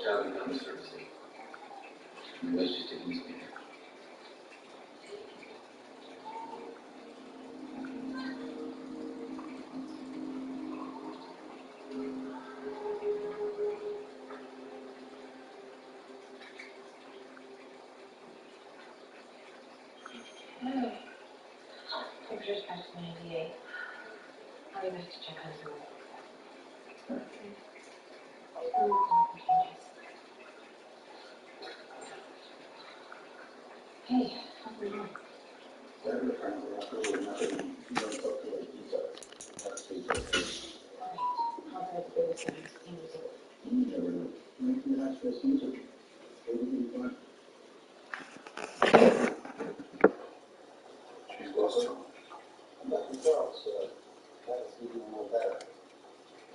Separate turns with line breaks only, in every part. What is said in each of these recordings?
job in common servicing. Let's just take these things.
Temperature's past 98. I'll be back to check on some. Hey, how's it going?
She's lost her. I'm back in Charles, so that's even more better.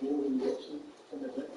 You know when you get some in the drink?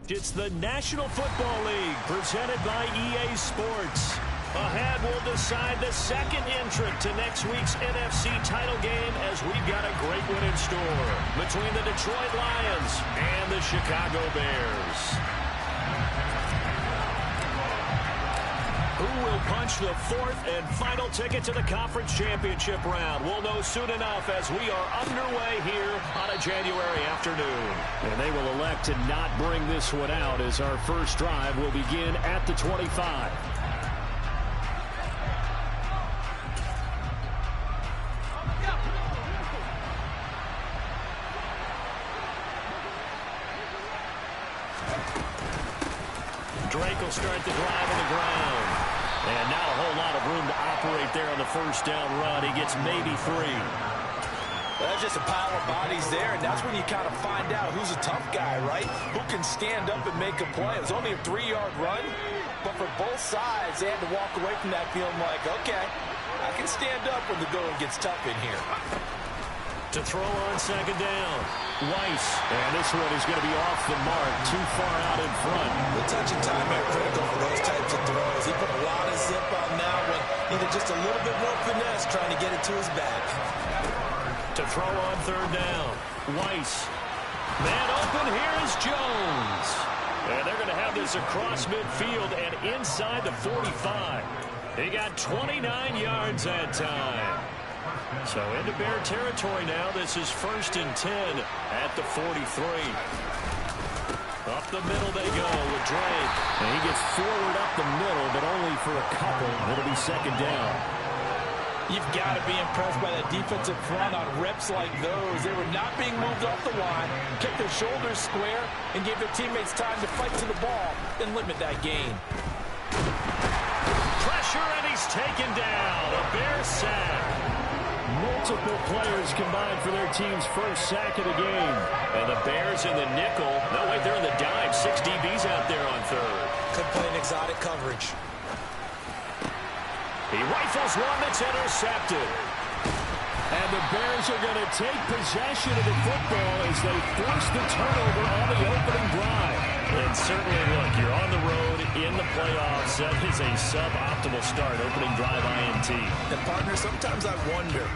It's the National Football League presented by EA Sports. Ahead, we'll decide the second entrant to next week's NFC title game as we've got a great one in store between the Detroit Lions and the Chicago Bears. Who will punch the fourth and final ticket to the conference championship round? We'll know soon enough as we are underway here on a January afternoon. And they will elect to not bring this one out as our first drive will begin at the 25. Drake will start the drive on the ground. And not a whole lot of room to operate there on the first down run. He gets maybe 3.
That's just a pile of bodies there, and that's when you kind of find out who's a tough guy, right? Who can stand up and make a play. It was only a 3-yard run, but for both sides, they had to walk away from that feeling like, okay, I can stand up when the going gets tough in here.
To throw on second down, Weiss. And this one is going to be off the mark, too far out in front.
The touch and time are critical for those types of throws. He put a lot of zip on that one. Needed just a little bit more finesse trying to get it to his back.
To throw on third down, Weiss. Man open, here is Jones. And they're going to have this across midfield and inside the 45. He got 29 yards that time. So into Bear territory now. This is 1st and 10 at the 43. Up the middle they go with Drake. And he gets forward up the middle, but only for a couple. It'll be second down.
You've got to be impressed by that defensive front on reps like those. They were not being moved off the line, kept their shoulders square, and gave their teammates time to fight to the ball and limit that gain.
Pressure, and he's taken down. A Bear sack. Multiple players combined for their team's first sack of the game. And the Bears in the nickel. No, wait, they're in the dime. 6 DBs out there on third.
Could play an exotic coverage.
He rifles one that's intercepted.
And the Bears are going to take possession of the football as they force the turnover on the opening drive.
And certainly, look, you're on the road in the playoffs. That is a suboptimal start, opening drive INT.
And, partner, sometimes I wonder,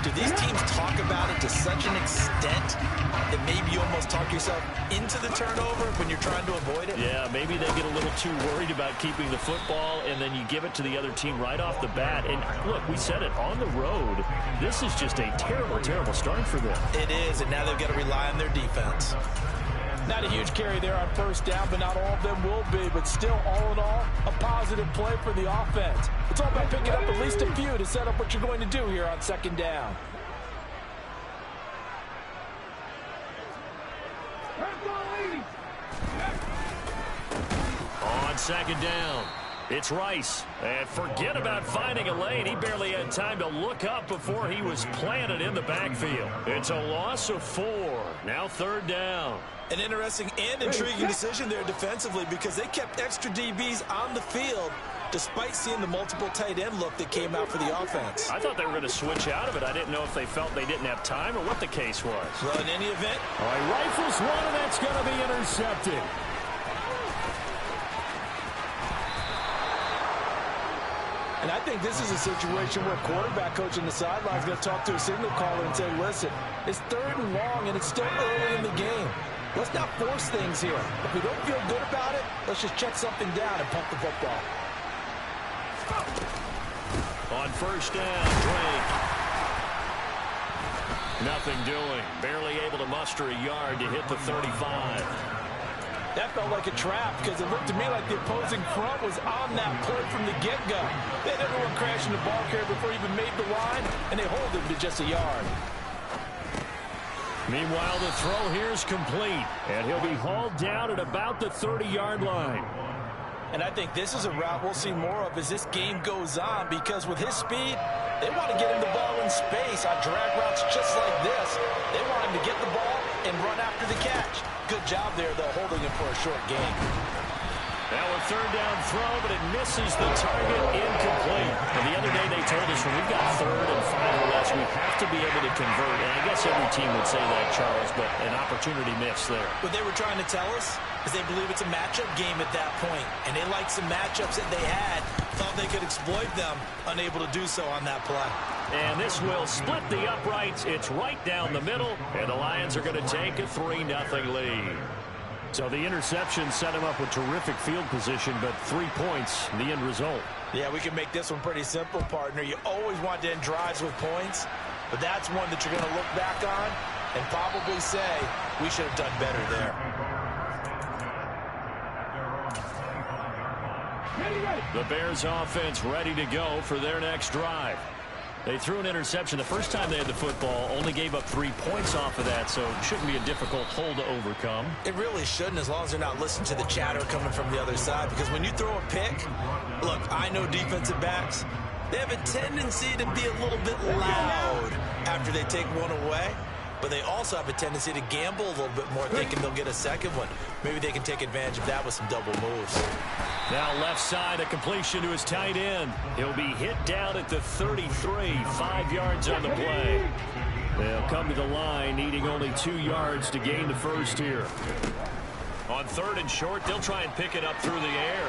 do these teams talk about it to such an extent that maybe you almost talk yourself into the turnover when you're trying to avoid it?
Yeah, maybe they get a little too worried about keeping the football, and then you give it to the other team right off the bat. And, look, we said it, on the road, this is just a terrible, terrible start for them.
It is, and now they've got to rely on their defense.
Not a huge carry there on first down, but not all of them will be. But still, all in all, a positive play for the offense. It's all about picking up at least a few to set up what you're going to do here on second down.
On second down, it's Rice. And forget about finding a lane. He barely had time to look up before he was planted in the backfield. It's a loss of 4. Now third down.
An interesting and intriguing decision there defensively because they kept extra DBs on the field despite seeing the multiple tight end look that came out for the offense.
I thought they were going to switch out of it. I didn't know if they felt they didn't have time or what the case was.
Well, in any event,
All right, rifles one, and that's going to be intercepted. And I think this is a situation where quarterback coach on the sideline is going to talk to a signal caller and say, listen, it's third and long, and it's still early in the game. Let's not force things here. If we don't feel good about it, let's just check something down and punt the football.
On first down, Drake. Nothing doing. Barely able to muster a yard to hit the 35.
That felt like a trap because it looked to me like the opposing front was on that play from the get-go. They had everyone crashing the ball carrier before he even made the line, and they hold him to just a yard.
Meanwhile, the throw here is complete, and he'll be hauled down at about the 30-yard line.
and I think this is a route we'll see more of as this game goes on because with his speed, they want to get him the ball in space on drag routes just like this. They want him to get the ball and run after the catch. Good job there, though, holding him for a short gain.
Now a third down throw, but it misses the target, incomplete. And the other day they told us when we've got third and 5 or less, we have to be able to convert. And I guess every team would say that, Charles, but an opportunity missed there.
What they were trying to tell us is they believe it's a matchup game at that point, and they liked some matchups that they had, thought they could exploit them, unable to do so on that play.
And this will split the uprights. It's right down the middle, and the Lions are going to take a 3-0 lead. So the interception set him up with terrific field position, but 3 points, the end result.
Yeah, we can make this one pretty simple, partner. You always want to end drives with points, but that's one that you're going to look back on and probably say, we should have done better there.
The Bears offense ready to go for their next drive. They threw an interception the first time they had the football, only gave up 3 points off of that, so it shouldn't be a difficult hole to overcome.
It really shouldn't, as long as they're not listening to the chatter coming from the other side, because when you throw a pick, look, I know defensive backs, they have a tendency to be a little bit loud after they take one away, but they also have a tendency to gamble a little bit more, thinking they'll get a second one. Maybe they can take advantage of that with some double moves.
Now left side, a completion to his tight end. He'll be hit down at the 33, 5 yards on the play. They'll come to the line, needing only 2 yards to gain the first here. On third and short, they'll try and pick it up through the air.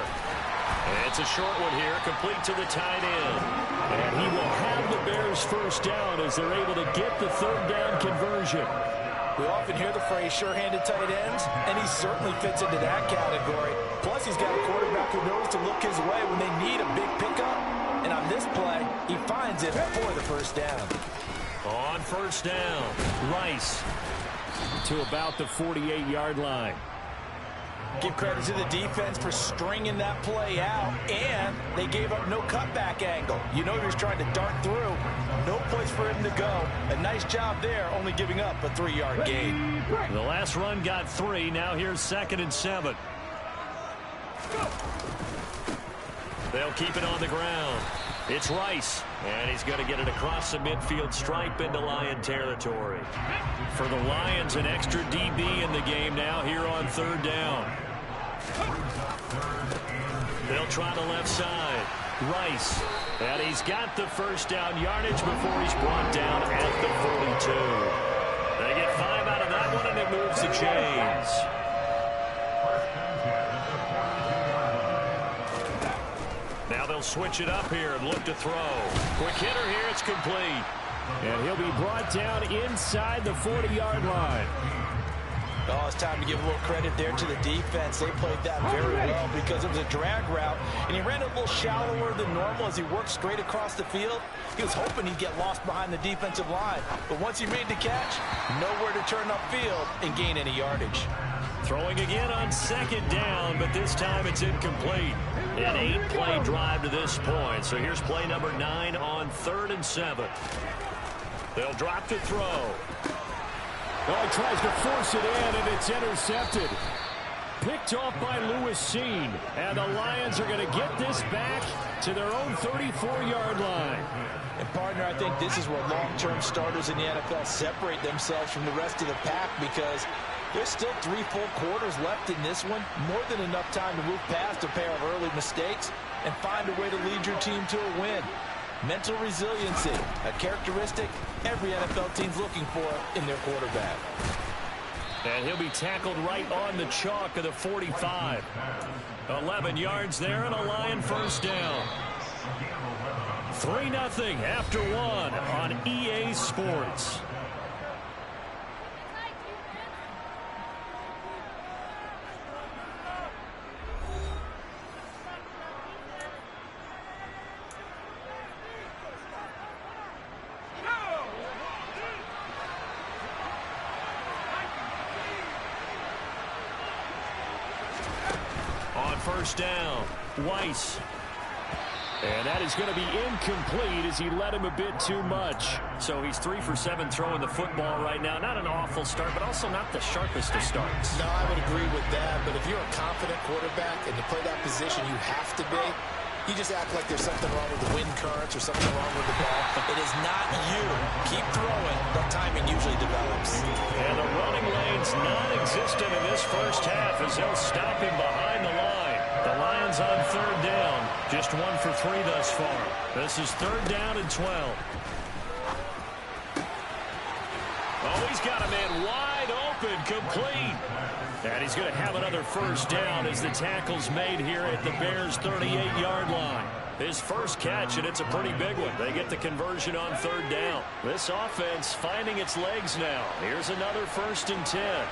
And it's a short one here, complete to the tight end. And he will have the Bears first down as they're able to get the third down conversion.
We often hear the phrase sure-handed tight ends, and he certainly fits into that category. Plus, he's got a quarterback who knows to look his way when they need a big pickup. And on this play, he finds it for the first down.
On first down, Rice to about the 48-yard line.
Give credit to the defense for stringing that play out, and they gave up no cutback angle. You know he was trying to dart through. No place for him to go. A nice job there, only giving up a 3-yard gain.
The last run got 3. Now here's 2nd and 7. They'll keep it on the ground. It's Rice, and he's going to get it across the midfield stripe into Lion territory. For the Lions, an extra DB in the game now here on third down. They'll try the left side. Rice. And he's got the first down yardage before he's brought down at the 42. They get 5 out of that one, and it moves the chains. Now they'll switch it up here and look to throw. Quick hitter here, it's complete.
And he'll be brought down inside the 40-yard line.
Oh, it's time to give a little credit there to the defense. They played that very well because it was a drag route, and he ran a little shallower than normal as he worked straight across the field. He was hoping he'd get lost behind the defensive line, but once he made the catch, nowhere to turn upfield and gain any yardage.
Throwing again on second down, but this time it's incomplete. An 8-play drive to this point, so here's play number 9 on 3rd and 7. They'll drop to throw.
Oh, he tries to force it in, and it's intercepted. Picked off by Lewis Seen. And the Lions are going to get this back to their own 34-yard line.
And, partner, I think this is where long-term starters in the NFL separate themselves from the rest of the pack because there's still 3 full quarters left in this one. More than enough time to move past a pair of early mistakes and find a way to lead your team to a win. Mental resiliency, a characteristic every NFL team's looking for in their quarterback.
And he'll be tackled right on the chalk of the 45. 11 yards there and a Lion first down. 3-0 after 1 on EA Sports. First down, Weiss. And that is going to be incomplete as he led him a bit too much. So he's 3 for 7 throwing the football right now. Not an awful start, but also not the sharpest of starts.
No, I would agree with that. But if you're a confident quarterback and you play that position, you have to be. You just act like there's something wrong with the wind currents or something wrong with the ball.
It is not you. Keep throwing. The timing usually develops.
And the running lane's non-existent in this first half as they'll stop him behind the line. The Lions on 3rd down. Just 1 for 3 thus far. This is 3rd down and 12. Oh, he's got a man wide open, complete. And he's going to have another first down as the tackle's made here at the Bears' 38-yard line. His first catch, and it's a pretty big one. They get the conversion on 3rd down. This offense finding its legs now. Here's another 1st and 10.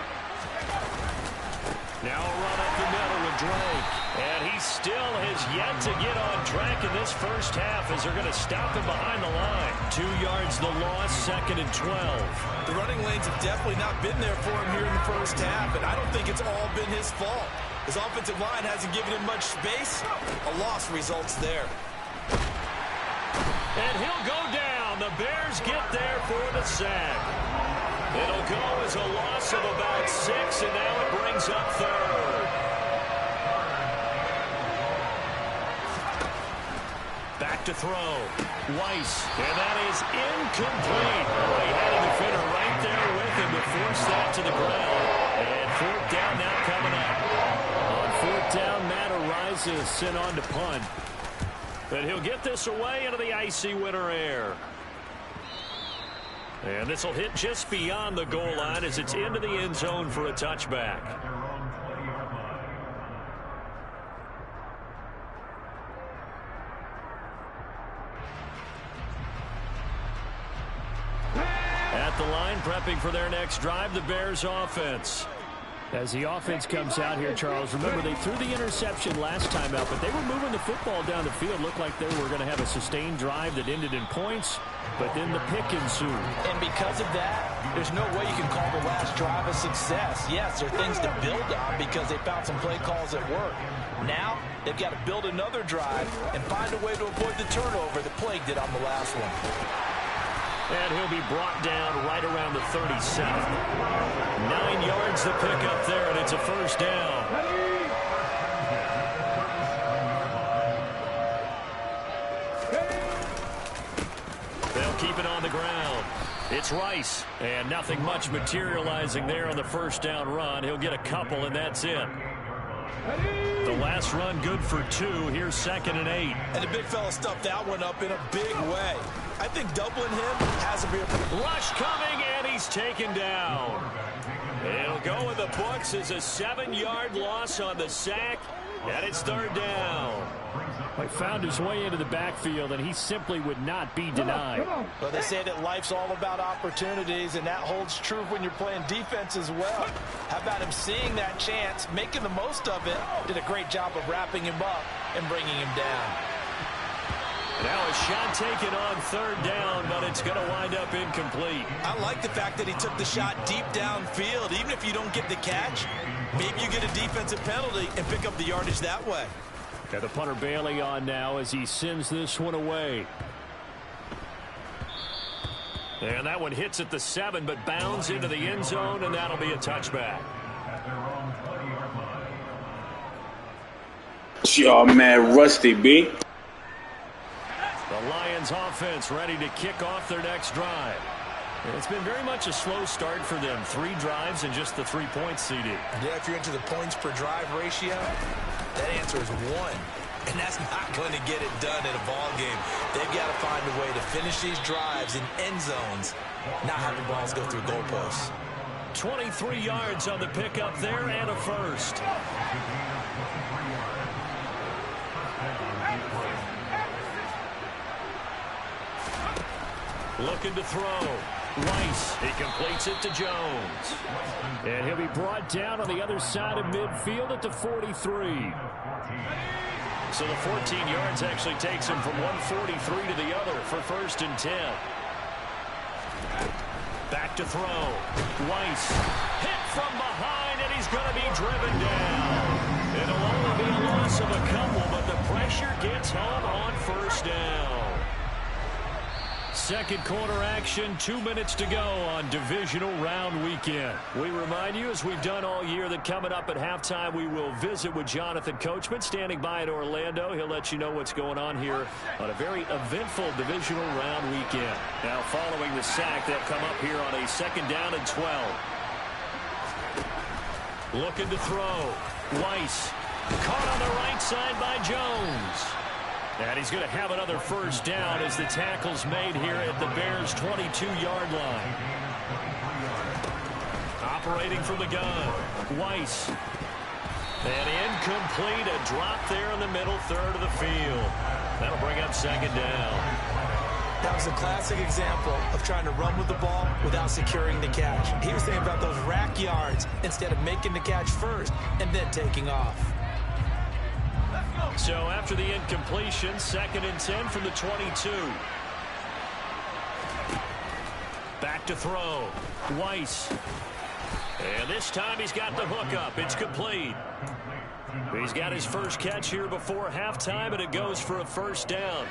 Now a run up the middle with Drake. And he still has yet to get on track in this first half as they're going to stop him behind the line. 2 yards the loss, 2nd and 12.
The running lanes have definitely not been there for him here in the first half, and I don't think it's all been his fault. His offensive line hasn't given him much space. A loss results there.
And he'll go down. The Bears get there for the sack. It'll go as a loss of about 6, and now it brings up 3rd. Back to throw. Weiss. And that is incomplete. Oh, he had a defender right there with him to force that to the ground. And 4th down now coming up.
On 4th down, Matt arises sent on to punt.
But he'll get this away into the icy winter air. And this will hit just beyond the goal line as it's into the end zone for a touchback. At the line, prepping for their next drive, the Bears offense.
As the offense comes out here, Charles, remember they threw the interception last time out, but they were moving the football down the field. Looked like they were going to have a sustained drive that ended in points, but then the pick ensued.
And because of that, there's no way you can call the last drive a success. Yes, there are things to build on because they found some play calls that work. Now, they've got to build another drive and find a way to avoid the turnover that plagued it on the last one.
And he'll be brought down right around the 37. 9 yards the pick up there, and it's a first down. They'll keep it on the ground. It's Rice, and nothing much materializing there on the first down run. He'll get a couple, and that's it. The last run good for 2. Here's 2nd and 8.
And the big fella stuffed that one up in a big way. I think doubling him has to be a...
Rush coming, and he's taken down. It'll go in the books as a 7-yard loss on the sack, and it's 3rd down.
He found his way into the backfield, and he simply would not be denied.
Well, they say that life's all about opportunities, and that holds true when you're playing defense as well. How about him seeing that chance, making the most of it, did a great job of wrapping him up and bringing him down.
Now a shot taken on 3rd down, but it's going to wind up incomplete.
I like the fact that he took the shot deep downfield. Even if you don't get the catch, maybe you get a defensive penalty and pick up the yardage that way.
Got the punter Bailey on now as he sends this one away.
And that one hits at the 7, but bounds into the end zone, and that'll be a touchback.
Y'all man rusty, B.
The Lions offense ready to kick off their next drive. It's been very much a slow start for them. 3 drives and just the 3 points, CD.
Yeah, if you're into the points per drive ratio, that answer is 1. And that's not going to get it done in a ball game. They've got to find a way to finish these drives in end zones, not have the balls go through goalposts.
23 yards on the pickup there and a first. Looking to throw. Weiss, he completes it to Jones.
And he'll be brought down on the other side of midfield at the 43.
So the 14 yards actually takes him from 143 to the other for 1st and 10. Back to throw. Weiss hit from behind, and he's going to be driven down. It'll only be a loss of a couple, but the pressure gets home on 1st down. Second quarter action, 2 minutes to go on divisional round weekend. We remind you, as we've done all year, that coming up at halftime, we will visit with Jonathan Coachman, standing by in Orlando. He'll let you know what's going on here on a very eventful divisional round weekend. Now, following the sack, they'll come up here on a 2nd down and 12. Looking to throw. Weiss caught on the right side by Jones. And he's going to have another 1st down as the tackle's made here at the Bears' 22-yard line. Operating from the gun, Weiss. And incomplete, a drop there in the middle third of the field. That'll bring up 2nd down.
That was a classic example of trying to run with the ball without securing the catch. He was thinking about those rack yards instead of making the catch first and then taking off.
So after the incompletion, 2nd and 10 from the 22. Back to throw. Weiss. And this time he's got the hook up. It's complete. He's got his first catch here before halftime, and it goes for a 1st down.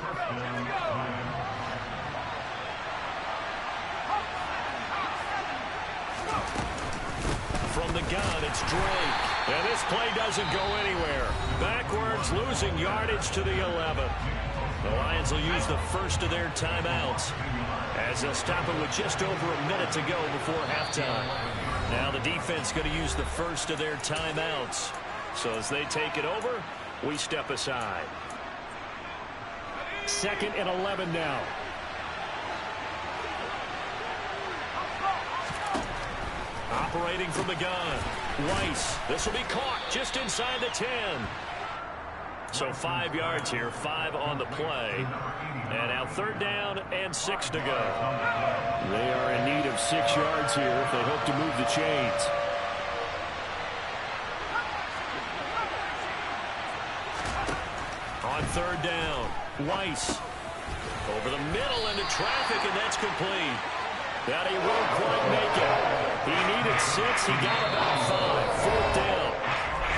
From the gun, it's Drake. And this play doesn't go anywhere. Backwards, losing yardage to the 11. The Lions will use the first of their timeouts as they'll stop it with just over a minute to go before halftime. Now the defense going to use the first of their timeouts. So as they take it over, we step aside.
2nd and 11 now.
Operating from the gun. Weiss. This will be caught just inside the 10. So 5 yards here, 5 on the play. And now 3rd down and 6 to go.
They are in need of 6 yards here if they hope to move the chains.
On 3rd down, Weiss. Over the middle into traffic, and that's complete. That he won't quite make it. He needed 6. He got about 5. 4th down.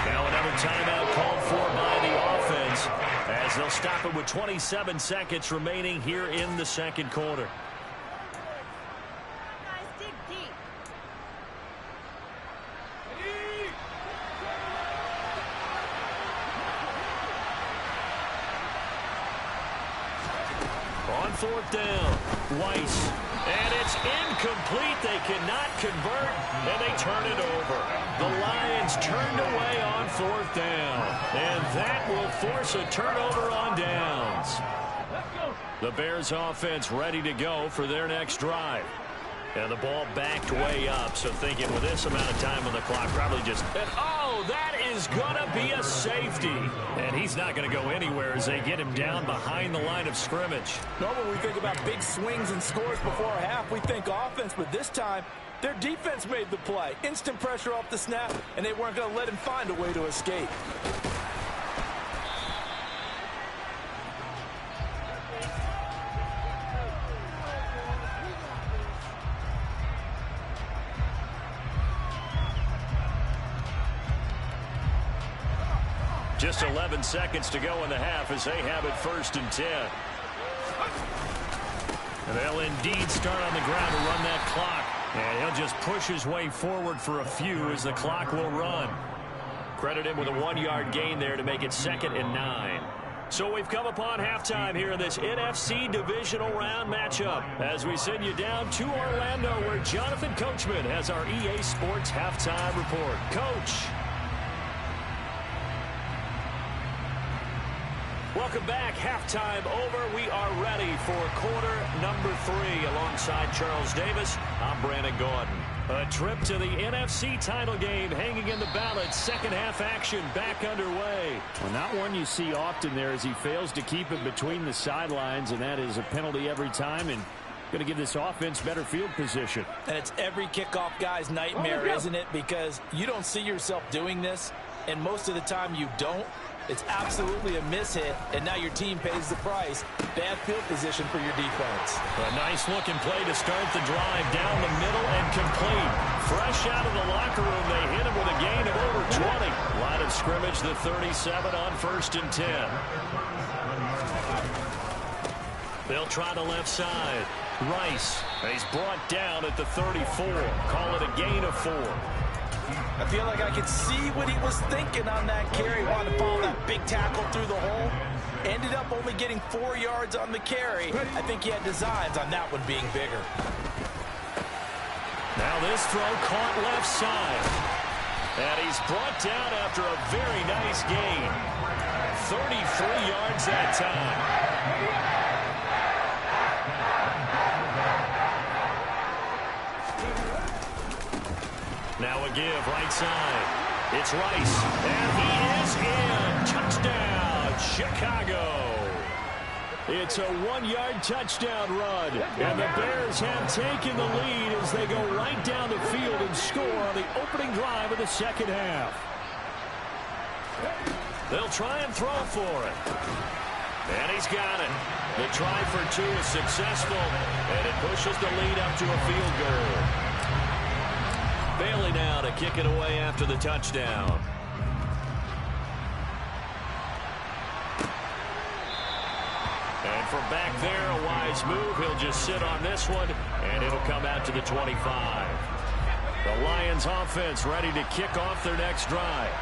Now another timeout called for by the offense as they'll stop it with 27 seconds remaining here in the 2nd quarter. On 4th down, Weiss. And it's incomplete. They cannot convert, and they turn it over. The Lions turned away on 4th down. And that will force a turnover on downs. The Bears offense ready to go for their next drive. And the ball backed way up, so thinking with this amount of time on the clock, probably just... And oh, that is going to be a safety. And he's not going to go anywhere as they get him down behind the line of scrimmage.
Normally we think about big swings and scores before a half. We think offense, but this time their defense made the play. Instant pressure off the snap, and they weren't going to let him find a way to escape.
Just 11 seconds to go in the half as they have it 1st and 10. And they'll indeed start on the ground to run that clock. And he'll just push his way forward for a few as the clock will run. Credit him with a 1-yard gain there to make it 2nd and 9. So we've come upon halftime here in this NFC divisional round matchup as we send you down to Orlando where Jonathan Coachman has our EA Sports halftime report. Coach. Welcome back. Halftime over. We are ready for quarter number 3. Alongside Charles Davis, I'm Brandon Gordon. A trip to the NFC title game hanging in the balance. Second half action back underway.
Well, not one you see often there as he fails to keep it between the sidelines, and that is a penalty every time and going to give this offense better field position.
And it's every kickoff guy's nightmare, isn't it? Because you don't see yourself doing this, and most of the time you don't. It's absolutely a mishit, and now your team pays the price. Bad field position for your defense.
A nice-looking play to start the drive down the middle and complete. Fresh out of the locker room, they hit him with a gain of over 20. Line of scrimmage, the 37 on 1st and 10. They'll try the left side. Rice, he's brought down at the 34. Call it a gain of 4.
I feel like I could see what he was thinking on that carry. Wanted to follow that big tackle through the hole. Ended up only getting 4 yards on the carry. I think he had designs on that one being bigger.
Now this throw caught left side. And he's brought down after a very nice gain. 33 yards that time. Now a give, right side. It's Rice, and he is in. Touchdown, Chicago. It's a 1-yard touchdown run, and the Bears have taken the lead as they go right down the field and score on the opening drive of the second half. They'll try and throw for it. And he's got it. The try for 2 is successful, and it pushes the lead up to a field goal. Bailey now to kick it away after the touchdown. And from back there, a wise move. He'll just sit on this one, and it'll come out to the 25. The Lions offense ready to kick off their next drive.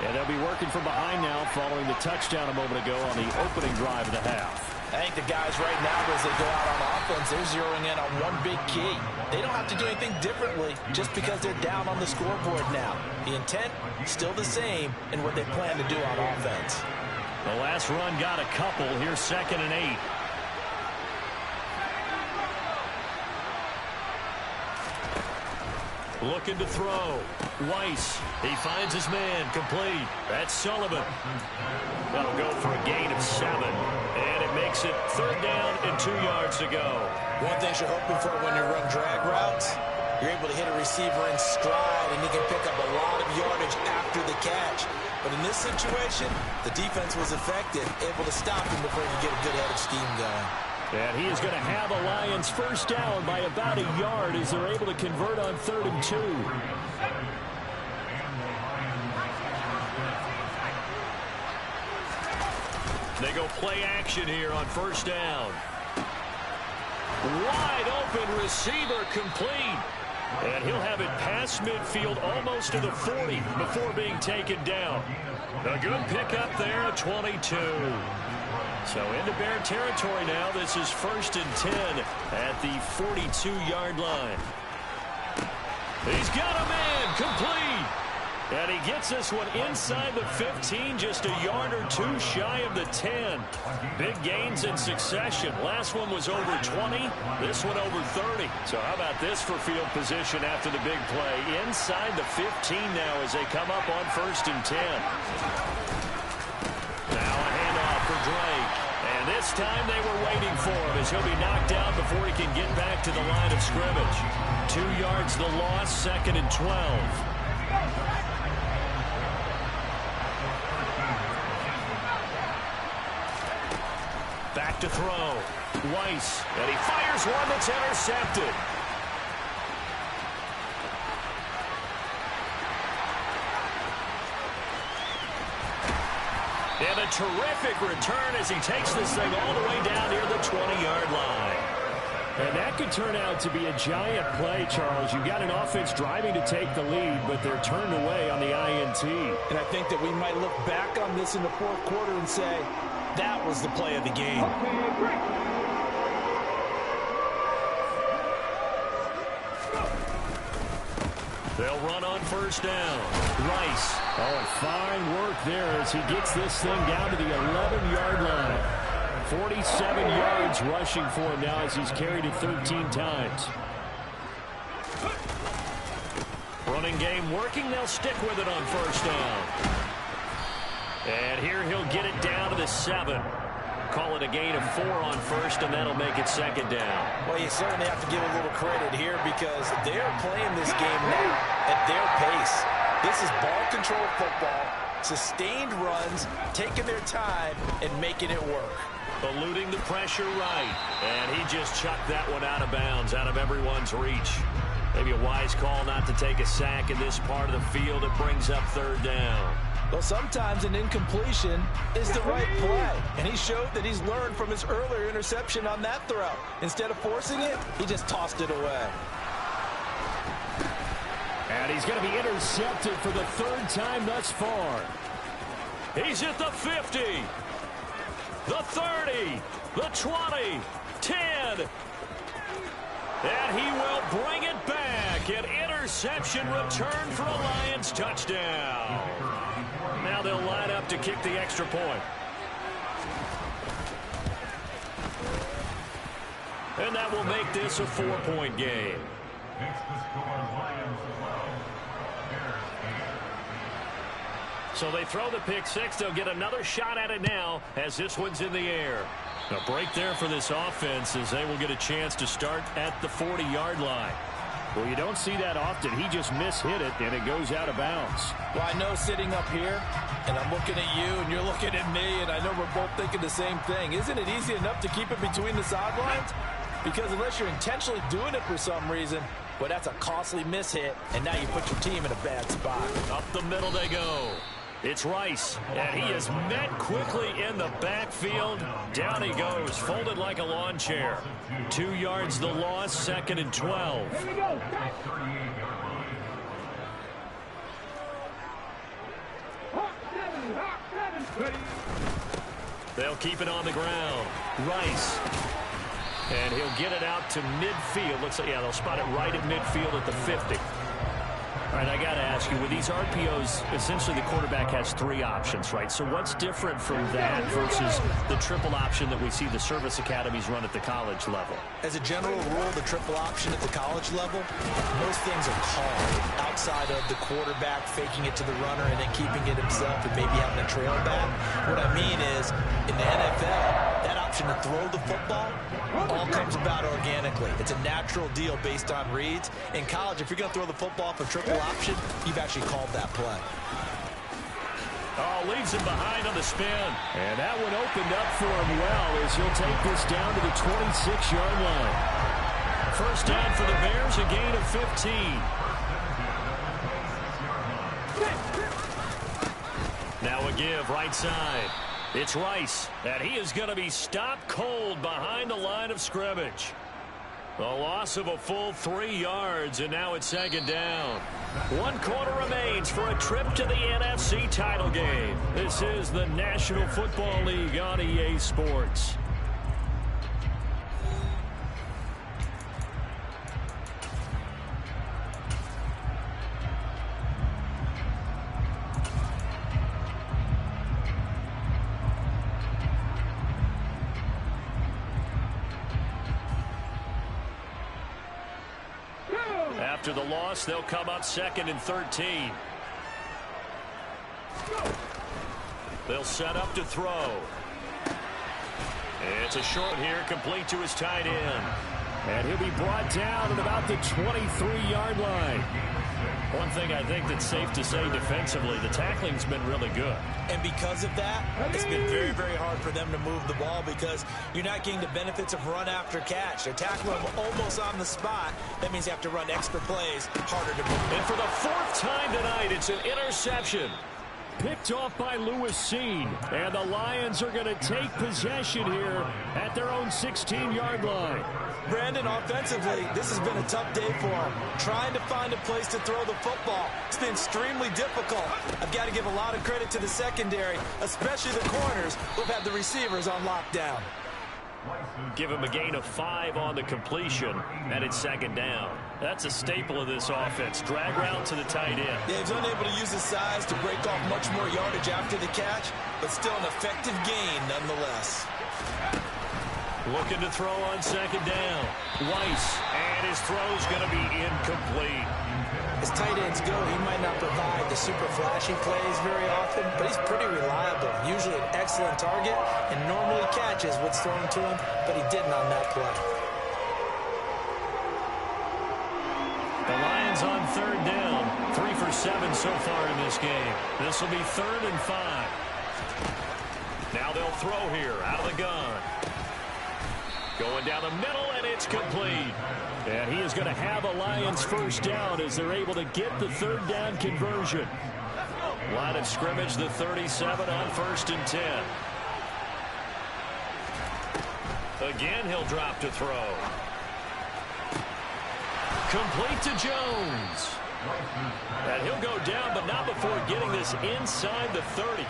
And they'll be working from behind now following the touchdown a moment ago on the opening drive of the half.
I think the guys right now, as they go out on offense, they're zeroing in on one big key. They don't have to do anything differently just because they're down on the scoreboard now. The intent, still the same in what they plan to do on offense.
The last run got a couple. Here's 2nd and 8. Looking to throw. Weiss. He finds his man. Complete. That's Sullivan. That'll go for a gain of 7. And it makes it 3rd down and 2 yards to go.
One thing you're hoping for when you run drag routes, you're able to hit a receiver in stride, and he can pick up a lot of yardage after the catch. But in this situation, the defense was effective, able to stop him before he could get a good head of steam going.
And he is going to have the Lions first down by about a yard as they're able to convert on 3rd and 2. They go play action here on 1st down. Wide open receiver complete. And he'll have it past midfield almost to the 40 before being taken down. A good pickup there at 22. So into Bear territory now. This is 1st and 10 at the 42-yard line. He's got a man complete. And he he gets this one inside the 15, just a yard or two shy of the 10. Big gains in succession. Last one was over 20. This one over 30. So how about this for field position after the big play? Inside the 15 now as they come up on 1st and 10. Now a handoff for Drake. And this time they were waiting for him as he'll be knocked out before he can get back to the line of scrimmage. 2 yards the loss, 2nd and 12. Back to throw. Weiss. And he fires one that's intercepted. And a terrific return as he takes this thing all the way down near the 20-yard line.
And that could turn out to be a giant play, Charles. You've got an offense driving to take the lead, but they're turned away on the INT.
And I think that we might look back on this in the 4th quarter and say, that was the play of the game.
They'll run on 1st down. Rice.
Oh, and fine work there as he gets this thing down to the 11-yard line. 47 yards rushing for him now as he's carried it 13 times.
Running game working. They'll stick with it on 1st down. And here he'll get it down to the 7. Call it a gain of 4 on 1st, and that'll make it 2nd down.
Well, you certainly have to give a little credit here because they're playing this game now at their pace. This is ball control football, sustained runs, taking their time, and making it work.
Eluding the pressure right. And he just chucked that one out of bounds, out of everyone's reach. Maybe a wise call not to take a sack in this part of the field. It brings up 3rd down.
Well, sometimes an incompletion is the right play. And he showed that he's learned from his earlier interception on that throw. Instead of forcing it, he just tossed it away.
And he's going to be intercepted for the 3rd time thus far.
He's at the 50. The 30. The 20. 10. And he will bring it back. An interception return for a Lions touchdown. Now they'll line up to kick the extra point. And that will make this a 4-point game. So they throw the pick 6. They'll get another shot at it now as this one's in the air. A break there for this offense as they will get a chance to start at the 40-yard line.
Well, you don't see that often. He just mishit it, and it goes out of bounds.
Well, I know sitting up here, and I'm looking at you, and you're looking at me, and I know we're both thinking the same thing. Isn't it easy enough to keep it between the sidelines? Because unless you're intentionally doing it for some reason, well, that's a costly mishit, and now you put your team in a bad spot.
Up the middle they go. It's Rice, and he is met quickly in the backfield. Down he goes, folded like a lawn chair. 2 yards the loss, 2nd and 12. They'll keep it on the ground. Rice. And he'll get it out to midfield. Looks like, yeah, they'll spot it right at midfield at the 50. All right, I got to ask you, with these RPOs, essentially the quarterback has 3 options, right? So what's different from that versus the triple option that we see the service academies run at the college level?
As a general rule, the triple option at the college level, most things are called outside of the quarterback faking it to the runner and then keeping it himself and maybe having a trail back. What I mean is, in the NFL, that option to throw the football all comes about organically. It's a natural deal based on reads. In college, if you're going to throw the football for triple option, you've actually called that play.
Oh, leaves him behind on the spin.
And that one opened up for him well as he'll take this down to the 26-yard line.
1st down for the Bears, a gain of 15. Now a give, right side. It's Rice, and he is going to be stopped cold behind the line of scrimmage. The loss of a full 3 yards, and now it's 2nd down. 1 quarter remains for a trip to the NFC title game. This is the National Football League on EA Sports. After the loss, they'll come up 2nd and 13. They'll set up to throw. It's a short here, complete to his tight end.
And he'll be brought down at about the 23-yard line.
One thing I think that's safe to say defensively, the tackling's been really good.
And because of that, it's been very, very hard for them to move the ball because you're not getting the benefits of run after catch. They're tackling them almost on the spot. That means you have to run extra plays, harder to move.
And for the 4th time tonight, it's an interception.
Picked off by Lewis Seen. And the Lions are going to take possession here at their own 16-yard line.
Brandon, offensively, this has been a tough day for him. Trying to find a place to throw the football. It's been extremely difficult. I've got to give a lot of credit to the secondary, especially the corners who've had the receivers on lockdown.
Give him a gain of 5 on the completion, and it's 2nd down. That's a staple of this offense. Drag route to the tight end.
Yeah, he's unable to use his size to break off much more yardage after the catch, but still an effective gain nonetheless.
Looking to throw on 2nd down. Weiss, and his throw's going to be incomplete.
As tight ends go, he might not provide the super flashy plays very often, but he's pretty reliable. Usually an excellent target and normally catches what's thrown to him, but he didn't on that play.
The Lions on 3rd down. 3 for 7 so far in this game. This will be 3rd and 5. Now they'll throw here out of the gun. Going down the middle, and it's complete.
And he is going to have a Lions 1st down as they're able to get the 3rd down conversion.
Line of scrimmage, the 37 on 1st and 10. Again, he'll drop to throw. Complete to Jones. And he'll go down, but not before getting this inside the 30.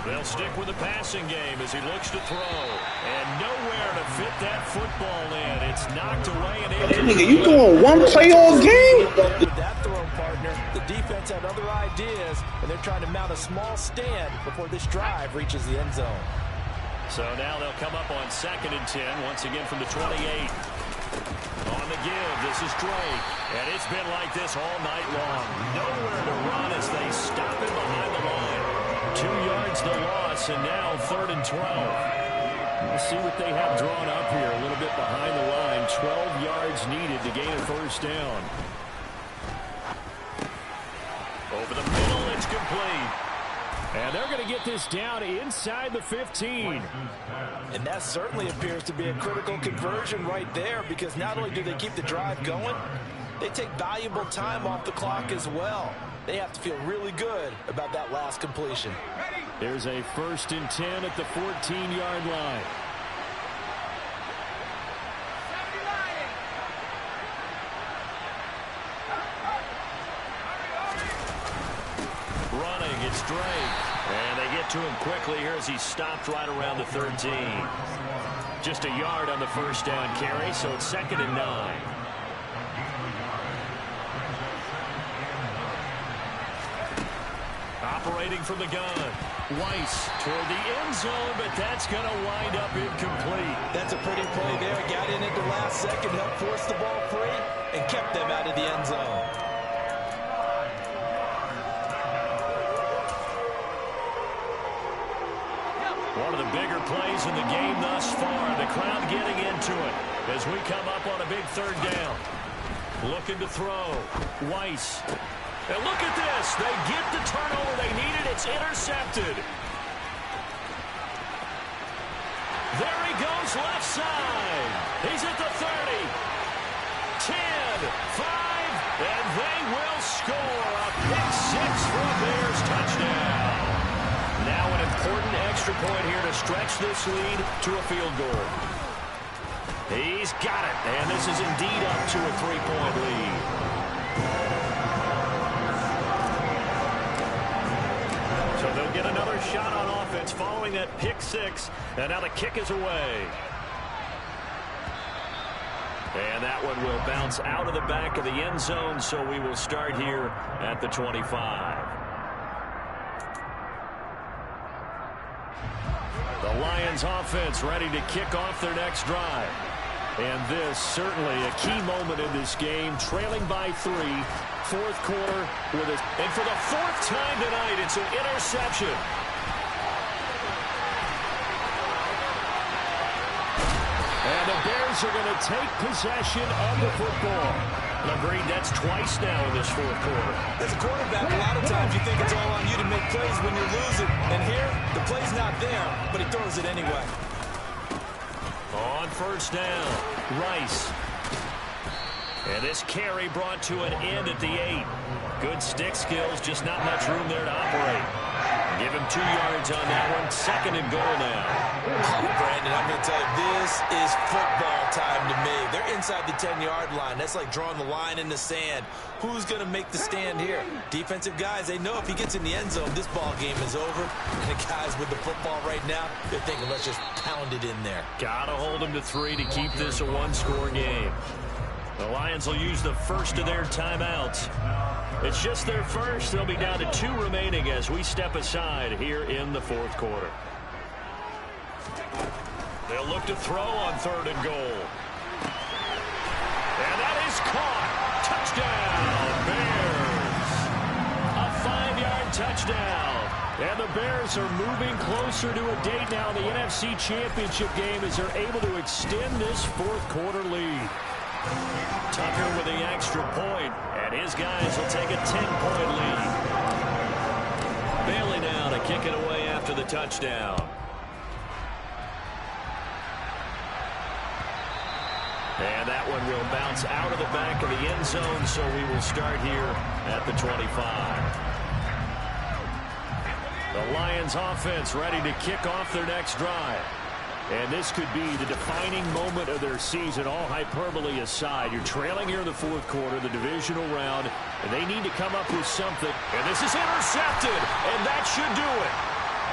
They'll stick with the passing game as he looks to throw. And nowhere to fit that football in. It's knocked away and into.
Nigga, you doing one play all game?
With that throw, partner, the defense had other ideas, and they're trying to mount a small stand before this drive reaches the end zone.
So now they'll come up on 2nd and 10, once again from the 28. On the give, this is Drake. And it's been like this all night long. Nowhere to run as they stop him behind the line. 2 yards the loss, and now 3rd and 12.
We'll see what they have drawn up here. A little bit behind the line. 12 yards needed to gain a 1st down.
Over the middle, it's complete.
And they're going to get this down inside the 15.
And that certainly appears to be a critical conversion right there, because not only do they keep the drive going, they take valuable time off the clock as well. They have to feel really good about that last completion.
There's a 1st and 10 at the 14-yard line.
Running, it's Drake. And they get to him quickly here as he stopped right around the 13. Just a yard on the 1st down carry, so it's 2nd and 9. Operating from the gun. Weiss toward the end zone, but that's going to wind up incomplete.
That's a pretty play there. Got in at the last second, helped force the ball free, and kept them out of the end zone.
One of the bigger plays in the game thus far. The crowd getting into it as we come up on a big 3rd down. Looking to throw. Weiss. And look at this. They get the turnover they needed. It's intercepted. There he goes left side. He's at the 30. 10, 5, and they will score a pick 6 for a Bears touchdown. Now an important extra point here to stretch this lead to a field goal. He's got it, and this is indeed up to a 3-point lead. So they'll get another shot on offense following that pick 6, and now the kick is away. And that one will bounce out of the back of the end zone, so we will start here at the 25. The Lions offense ready to kick off their next drive. And this certainly a key moment in this game, trailing by 3, fourth quarter with it. And for the fourth time tonight, it's an interception. And the Bears are going to take possession of the football. Agreed, that's twice now in this fourth quarter.
As a quarterback, a lot of times you think it's all on you to make plays when you're losing. And here, the play's not there, but he throws it anyway.
On first down, Rice. And this carry brought to an end at the 8. Good stick skills, just not much room there to operate. Give him 2 yards on that one. Second and goal now.
Oh, Brandon, I'm going to tell you, this is football time to me. They're inside the 10-yard line. That's like drawing the line in the sand. Who's going to make the stand here? Defensive guys, they know if he gets in the end zone, this ball game is over. And the guys with the football right now, they're thinking, let's just pound it in there.
Got to hold him to 3 to keep this a one-score game. The Lions will use the first of their timeouts. It's just their first. They'll be down to 2 remaining as we step aside here in the fourth quarter. They'll look to throw on third and goal. And that is caught. Touchdown, Bears. A 5-yard touchdown. And the Bears are moving closer to a date now in the NFC Championship game as they're able to extend this fourth quarter lead. Tucker with the extra point, and his guys will take a 10-point lead. Bailey now to kick it away after the touchdown. And that one will bounce out of the back of the end zone, so we will start here at the 25. The Lions offense ready to kick off their next drive. And this could be the defining moment of their season, all hyperbole aside. You're trailing here in the fourth quarter, the divisional round, and they need to come up with something. And this is intercepted, and that should do it.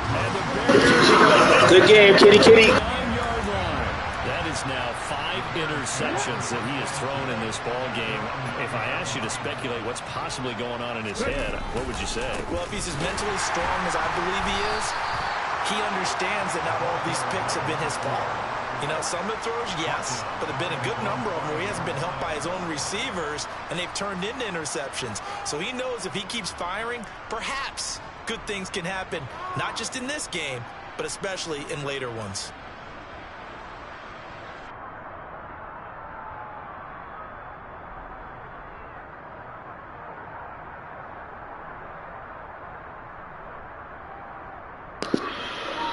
And the Bears.
Good game, kitty, kitty.
9-yard line. That is now 5 interceptions that he has thrown in this ball game. If I asked you to speculate what's possibly going on in his head, what would you say?
Well, if he's as mentally strong as I believe he is, he understands that not all of these picks have been his fault. You know, some of the throws, yes, but there have been a good number of them where he hasn't been helped by his own receivers, and they've turned into interceptions. So he knows if he keeps firing, perhaps good things can happen, not just in this game, but especially in later ones.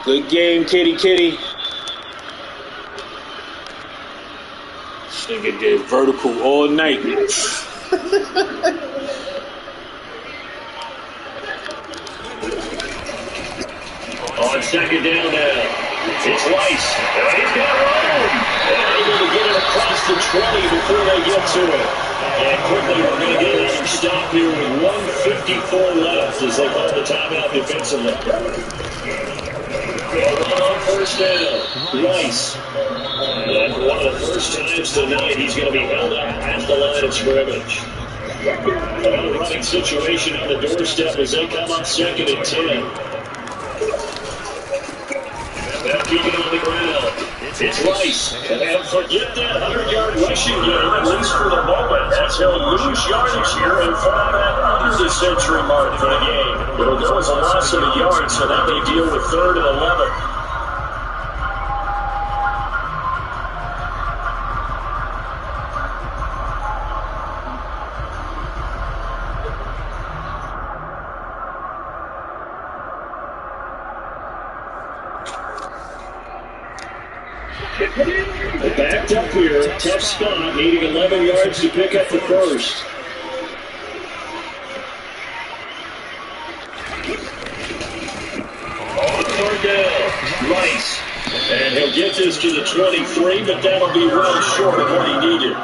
Good game, kitty, kitty. This nigga did vertical all night.
On second down now, it's Rice. He's got room. And able to get it across the 20 before they get to it. And quickly we're going to get another stop here with 1:54 left as they call the timeout defensively. On first down, Rice. And for one of the first times tonight, he's going to be held up at the line of scrimmage. Another running situation on the doorstep as they come up second and 10. Now keeping on the ground. It's Rice. And forget that 100-yard rushing game, at least for the moment. That's he'll lose yardage here and fall back under the century mark for the game. It'll go as a loss of a yard, so that may deal with 3rd and 11. Backed up here, tough spot, needing 11 yards to pick up the first. On third down, Rice. And he'll get this to the 23, but that'll be well short of what he needed.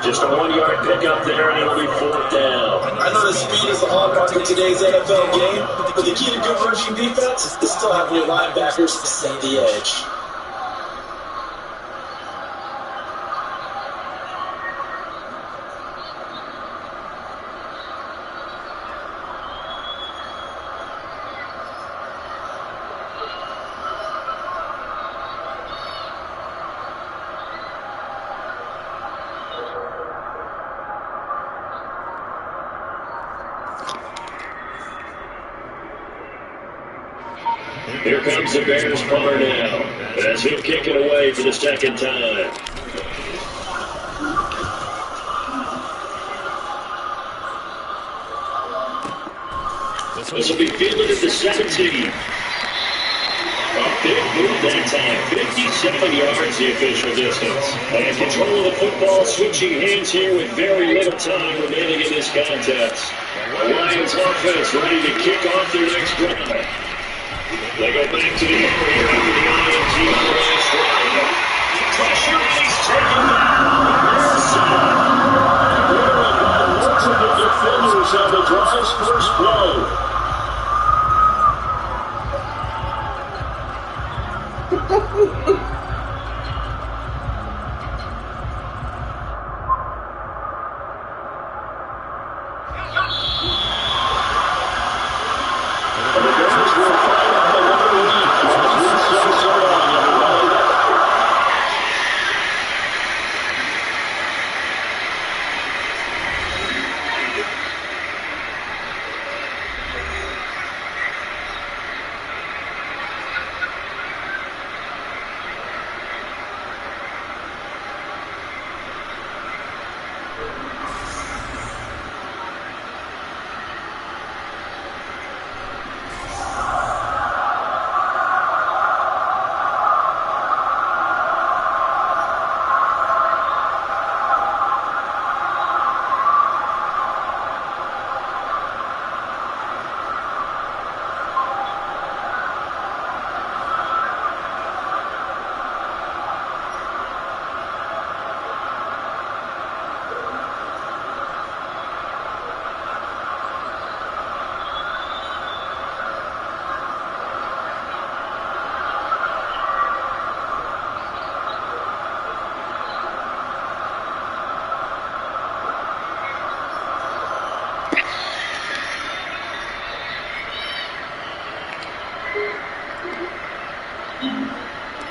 Just a 1-yard pickup there, and it'll be 4th down.
I know that speed is the hallmark of today's NFL game, but the key to good rushing defense is still having your linebackers set the edge.
Here comes the Bears punter now, as he'll kick it away for the second time. This will be fielded at the 17. A big move that time, 57 yards the official distance. And control of the football, switching hands here with very little time remaining in this contest. The Lions offense ready to kick off their next drive. They go back to the air here after the INT on the last drive. Pressure, and he's taken down. Looks like the defenders have the drive's first